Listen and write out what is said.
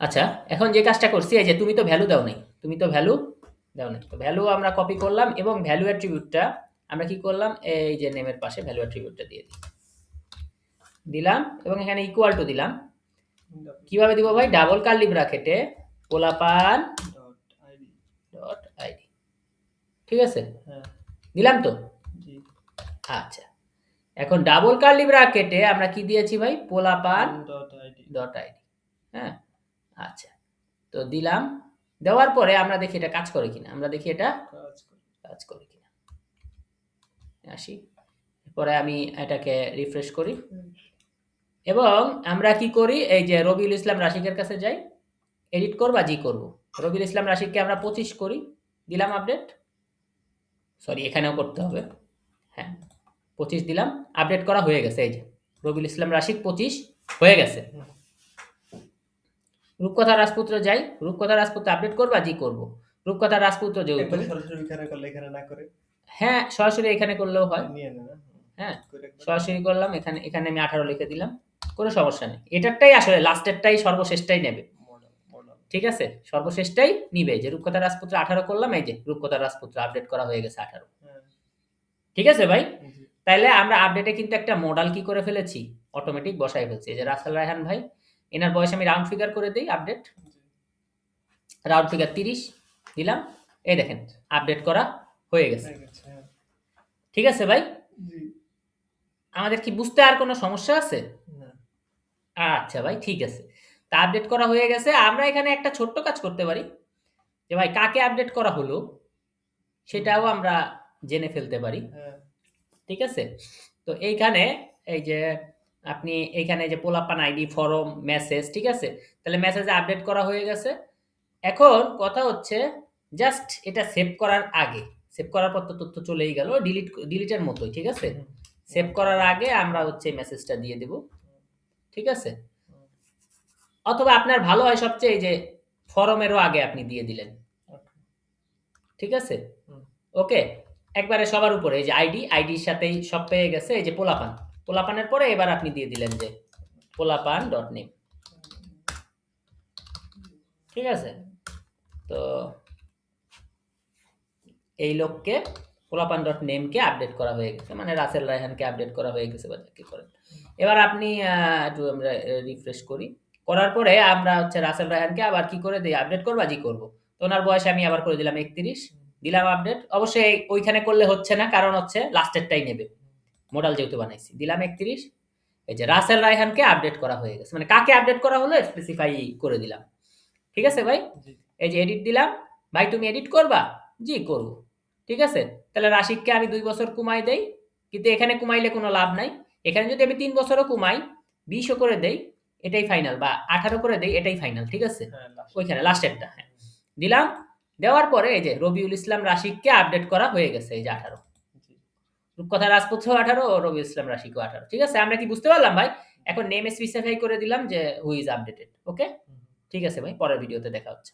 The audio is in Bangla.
আচ্ছা, এখন যে কাজটা করছি এই যে তুমি তো ভ্যালু দাও নাই। তো ভ্যালু আমরা কপি করলাম এবং ভ্যালু অ্যাট্রিবিউটটা আমরা কি করলাম? এই যে নেমের পাশে ভ্যালু অ্যাট্রিবিউটটা দিয়ে দিলাম এবং এখানে ইকুয়াল টু দিলাম। কিভাবে দিব ভাই? ডাবল কার্লি ব্র্যাকেটে পোলাপান ডট আইডি। ঠিক আছে? দিলাম তো? আচ্ছা। এখন ডাবল কার্লি ব্র্যাকেটে আমরা কি দিয়েছি ভাই? পোলাপান ডট আইডি। হ্যাঁ? আচ্ছা। তো দিলাম। দেওয়ার পরে আমরা দেখি এটা কাজ করে কিনা। কাজ করে কিনা। আসি। পরে আমি এটাকে রিফ্রেশ করি। এবং আমরা কি করি? এই যে রবিউল ইসলাম রাশিকের কাছে যাই। এডিট করবা? জি করব। রবিউল ইসলাম রাশিককে আমরা 25 করি। দিলাম আপডেট। সরি এখানেও করতে হবে। হ্যাঁ, 25 দিলাম। আপডেট করা হয়ে গেছে এই যে। রবিউল ইসলাম রাশিক 25 হয়ে গেছে। রূপকথা রাজপুত্র যাই। রূপকথা রাজপুত্র আপডেট করবা? জি করব। রূপকথা রাজপুত্র যেহেতু একবারে সরাসরি এখানে করলে এখানে না করে হ্যাঁ, সরাসরি এখানে করলেও হয়। নিয়ে নেন না। হ্যাঁ, সরাসরি করলাম। এখানে আমি 18 লিখে দিলাম। কোনো সমস্যা নেই। এটারটাই আসলে লাস্টেরটাই সর্বশেষটাই নেবে। ঠিক আছে? সর্বশেষটাই নিবে। যে রূপকথা রাজপুত্র 18 করলাম এই যে রূপকথা রাজপুত্র আপডেট করা হয়ে গেছে 18। ঠিক আছে ভাই? তাইলে আমরা আপডেটে কিন্তু একটা মডাল কি করে ফেলেছি? অটোমেটিক বসায় ফেলছি। এই যে রাসেল রায়হান ভাই, এনার বয়স আমি রাউন্ড ফিগার করে দেই আপডেট। রাউন্ড ফিগার 30 দিলাম। এই দেখেন আপডেট করা হয়ে গেছে। ঠিক আছে ভাই? আমাদের কি বুঝতে আর কোনো সমস্যা আছে? আচ্ছা ভাই ঠিক আছে। তা আপডেট করা হয়ে গেছে। আমরা এখানে একটা ছোট্ট কাজ করতে পারি। যে ভাই কাকে আপডেট করা হলো সেটাও আমরা জেনে ফেলতে পারি। ঠিক আছে? তো এইখানে এই যে আপনি এইখানে যে পোলাপান আইডি, ফরম, মেসেজ, ঠিক আছে? তাহলে মেসেজে আপডেট করা হয়ে গেছে। এখন কথা হচ্ছে জাস্ট এটা সেভ করার আগে, সেভ করার পর তো তথ্য চলেই গেল, ডিলিটের মতোই, ঠিক আছে? সেভ করার আগে আমরা হচ্ছে মেসেজটা দিয়ে দেব। ঠিক আছে? অথবা আপনার ভালো হয় সবচেয়ে এই যে ফরমেরও আগে আপনি দিয়ে দিলেন। ঠিক আছে? ওকে? একবারে সবার উপরে এই যে আইডির সাথেই সব পেয়ে গেছে। এই যে পোলাপান। পোলাপানের পরে এবার আপনি দিয়ে দিলেন যে পোলাপান.name। ঠিক আছে? তো এই লোককে পোলাপান.name কে আপডেট করা হয়ে গেছে। মানে রাসেল রায়হানকে আপডেট করা হয়ে গেছে বা যাকে করেন। এবার আপনি একটু আমরা রিফ্রেশ করি। করার পরে আমরা হচ্ছে রাসেল রায়হানকে আবার কি করে দেই? আপডেট করবা? জি করব। তো ওনার বয়স আমি আবার করে দিলাম 31। দিলাম আপডেট। অবশ্যই ওইখানে করলে হচ্ছে না, কারণ হচ্ছে লাস্টেরটাই নেবে। মডাল যেহেতু বানাইছি। দিলাম 31। এই যে রাসেল রায়হানকে আপডেট করা হয়ে গেছে। মানে কাকে আপডেট করা হলো স্পেসিফাই করে দিলাম। ঠিক আছে ভাই? এই যে এডিট দিলাম। ভাই তুমি এডিট করবা? জি করব। ঠিক আছে? তাহলে রাশিককে আমি 2 বছর কমাই দেই। কিন্তু এখানে কমাইলে কোনো লাভ নাই। এখানে যদি আমি 3 বছরও কমাই, 20 ও করে দেই, এটাই ফাইনাল, বা 18 করে দেই, এটাই ফাইনাল। ঠিক আছে? ওইখানে লাস্টেরটা। হ্যাঁ। দিলাম। দেওয়ার পরে এই যে রবিউল ইসলাম রাশিককে আপডেট করা হয়ে গেছে এই যে 18। রূপকথা রাজপুত্র 18 ও রবিউল ইসলাম রাশিকও 18। ঠিক আছে? আমরা কি বুঝতে পারলাম ভাই? এখন নেম স্পেসিফাই করে দিলাম যে হু ইজ আপডেটেড। ওকে? ঠিক আছে ভাই, পরের ভিডিওতে দেখা হচ্ছে।